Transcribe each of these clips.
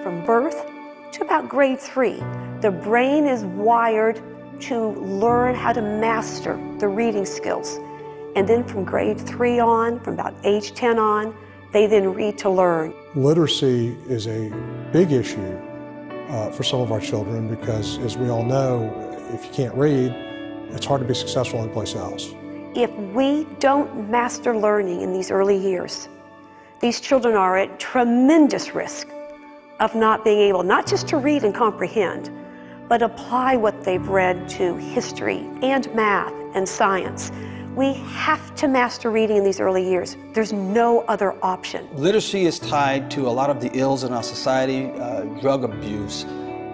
From birth to about grade 3, the brain is wired to learn how to master the reading skills. And then from grade 3 on, from about age 10 on, they then read to learn. Literacy is a big issue for some of our children because, as we all know, if you can't read, it's hard to be successful anyplace else. If we don't master learning in these early years, these children are at tremendous risk of not being able not just to read and comprehend, but apply what they've read to history and math and science. We have to master reading in these early years. There's no other option. Literacy is tied to a lot of the ills in our society, drug abuse,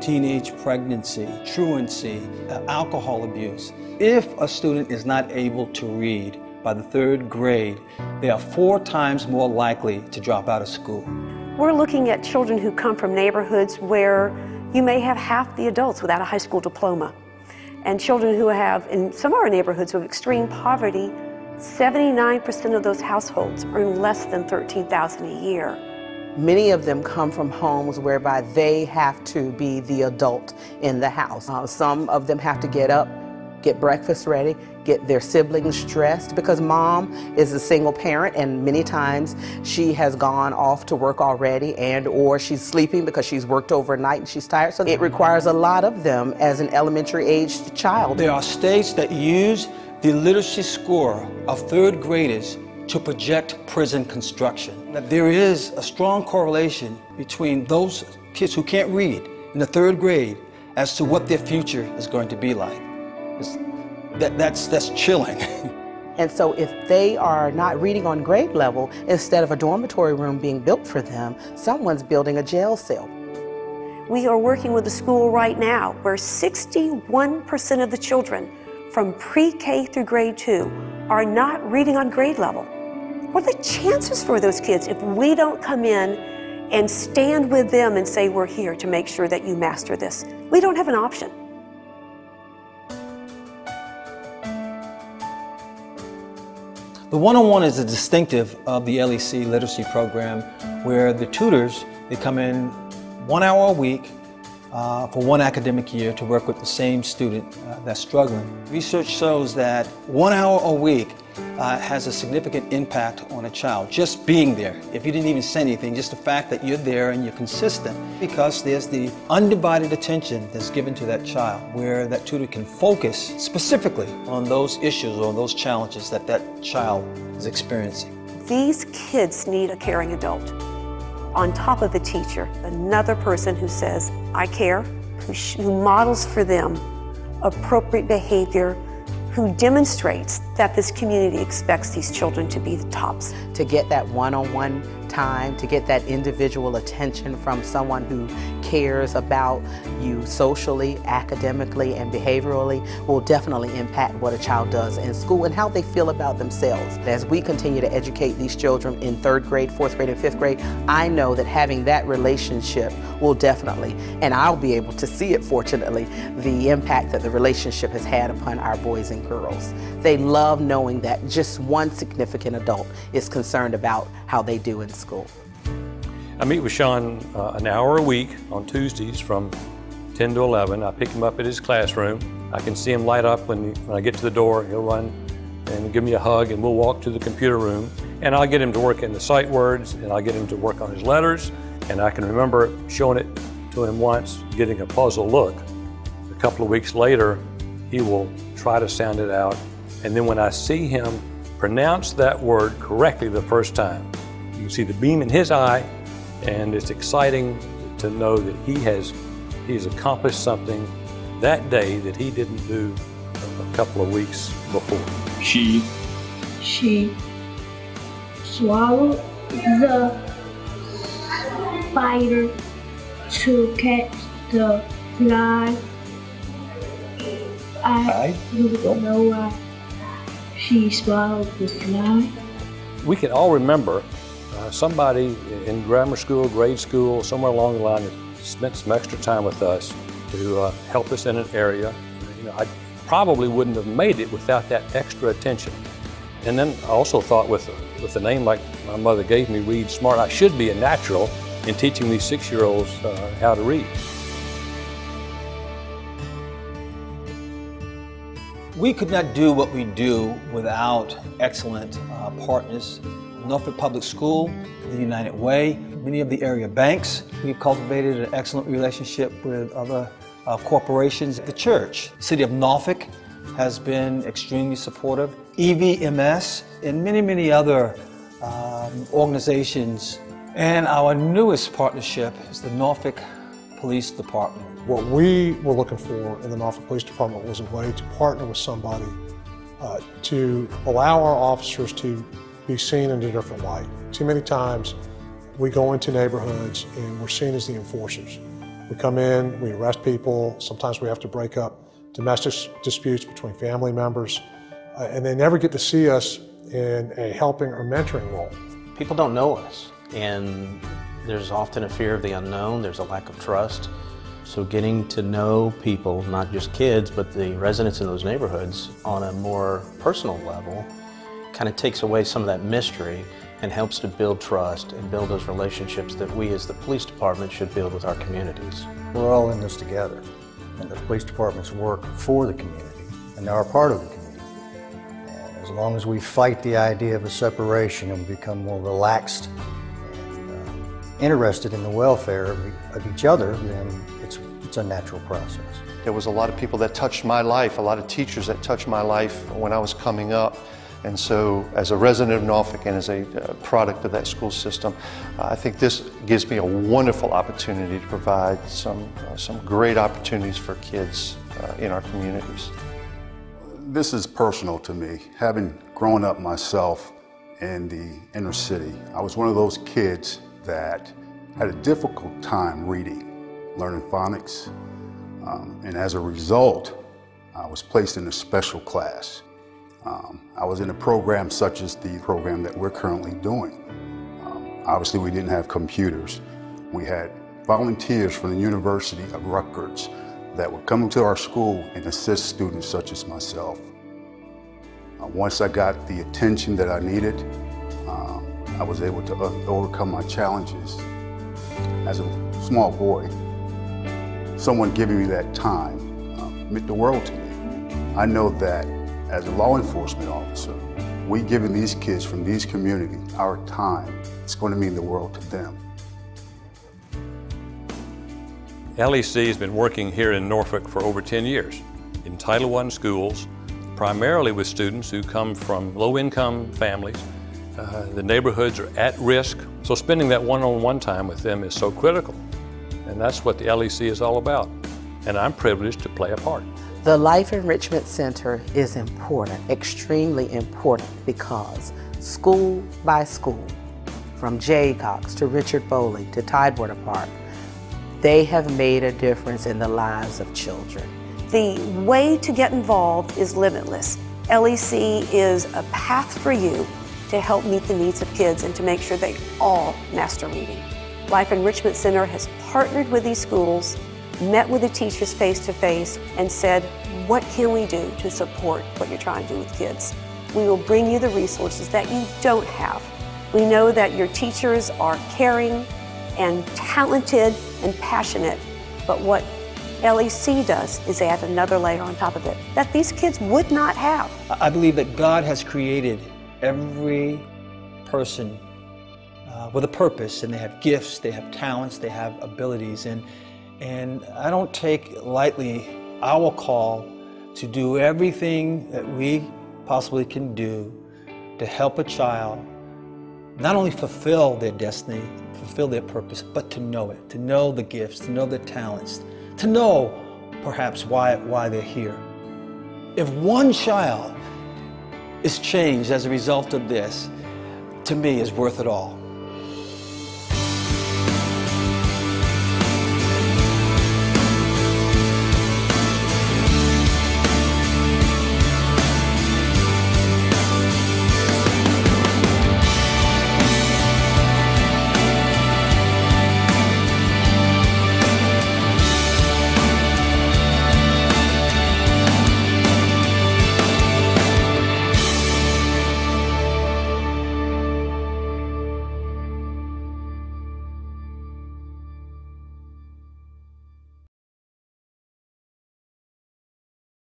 teenage pregnancy, truancy, alcohol abuse. If a student is not able to read by the 3rd grade, they are 4 times more likely to drop out of school. We're looking at children who come from neighborhoods where you may have half the adults without a high school diploma. And children who have, in some of our neighborhoods with extreme poverty, 79% of those households earn less than $13,000 a year. Many of them come from homes whereby they have to be the adult in the house. Some of them have to get up, get breakfast ready, get their siblings dressed, because mom is a single parent and many times she has gone off to work already or she's sleeping because she's worked overnight and she's tired. So it requires a lot of them as an elementary aged child. There are states that use the literacy score of 3rd graders to project prison construction. That there is a strong correlation between those kids who can't read in the 3rd grade as to what their future is going to be like. That's chilling. And so if they are not reading on grade level, instead of a dormitory room being built for them, someone's building a jail cell. We are working with a school right now where 61% of the children from pre-K through grade 2 are not reading on grade level. What are the chances for those kids if we don't come in and stand with them and say, we're here to make sure that you master this? We don't have an option. The one-on-one is a distinctive of the LEC literacy program, where the tutors, they come in 1 hour a week for 1 academic year to work with the same student that's struggling. Research shows that 1 hour a week has a significant impact on a child. Just being there, if you didn't even say anything, just the fact that you're there and you're consistent, because there's the undivided attention that's given to that child, where that tutor can focus specifically on those issues or those challenges that that child is experiencing. These kids need a caring adult. On top of the teacher, another person who says, I care, who models for them appropriate behavior, who demonstrates that this community expects these children to be the tops. To get that one-on-one time, to get that individual attention from someone who cares about you socially, academically, and behaviorally will definitely impact what a child does in school and how they feel about themselves. As we continue to educate these children in 3rd grade, 4th grade, and 5th grade, I know that having that relationship will definitely, and I'll be able to see it fortunately, the impact that the relationship has had upon our boys and girls. They love knowing that just one significant adult is concerned about how they do in school. I meet with Sean an hour a week on Tuesdays from 10 to 11. I pick him up at his classroom. I can see him light up when I get to the door. He'll run and give me a hug, and we'll walk to the computer room. And I'll get him to work in the sight words, and I'll get him to work on his letters. And I can remember showing it to him once, getting a puzzled look. A couple of weeks later, he will try to sound it out. And then when I see him pronounce that word correctly the first time, you can see the beam in his eye, and it's exciting to know that he's accomplished something that day that he didn't do a couple of weeks before. She swallowed the spider to catch the fly. I don't know why she swallowed the fly. We can all remember somebody in grammar school, grade school, somewhere along the line that spent some extra time with us to help us in an area. You know, I probably wouldn't have made it without that extra attention. And then I also thought with a name like my mother gave me, Read Smart, I should be a natural in teaching these 6-year-olds how to read. We could not do what we do without excellent partners. Norfolk Public School, the United Way, many of the area banks. We've cultivated an excellent relationship with other corporations. The church, the city of Norfolk, has been extremely supportive. EVMS and many, many other organizations. And our newest partnership is the Norfolk Police Department. What we were looking for in the Norfolk Police Department was a way to partner with somebody to allow our officers to be seen in a different light. Too many times we go into neighborhoods and we're seen as the enforcers. We come in, we arrest people, sometimes we have to break up domestic disputes between family members, and they never get to see us in a helping or mentoring role. People don't know us, and there's often a fear of the unknown, there's a lack of trust. So getting to know people, not just kids, but the residents in those neighborhoods on a more personal level, kind of takes away some of that mystery and helps to build trust and build those relationships that we as the police department should build with our communities. We're all in this together, and the police departments work for the community, and they're a part of the community. And as long as we fight the idea of a separation and become more relaxed and interested in the welfare of each other, then it's a natural process. There was a lot of people that touched my life, a lot of teachers that touched my life when I was coming up. And so as a resident of Norfolk and as a product of that school system, I think this gives me a wonderful opportunity to provide some great opportunities for kids in our communities. This is personal to me. Having grown up myself in the inner city, I was one of those kids that had a difficult time reading, learning phonics, and as a result, I was placed in a special class. I was in a program such as the program that we're currently doing. Obviously, we didn't have computers. We had volunteers from the University of Rutgers that would come to our school and assist students such as myself. Once I got the attention that I needed, I was able to overcome my challenges. As a small boy, someone giving me that time meant the world to me. I know that as a law enforcement officer, we giving these kids from these communities our time, it's going to mean the world to them. LEC has been working here in Norfolk for over 10 years in Title I schools, primarily with students who come from low-income families. The neighborhoods are at risk, so spending that one-on-one time with them is so critical. And that's what the LEC is all about. And I'm privileged to play a part. The Life Enrichment Center is important, extremely important, because school by school, from Jaycox to Richard Foley to Tidewater Park, they have made a difference in the lives of children. The way to get involved is limitless. LEC is a path for you to help meet the needs of kids and to make sure they all master reading. Life Enrichment Center has partnered with these schools, met with the teachers face-to-face, and said, what can we do to support what you're trying to do with kids? We will bring you the resources that you don't have. We know that your teachers are caring and talented and passionate, but what LEC does is add another layer on top of it that these kids would not have. I believe that God has created every person with a purpose, and they have gifts, they have talents, they have abilities, and I don't take lightly our call to do everything that we possibly can do to help a child not only fulfill their destiny, fulfill their purpose, but to know it, to know the gifts, to know the talents, to know perhaps why they're here. If one child is changed as a result of this, to me, is worth it all.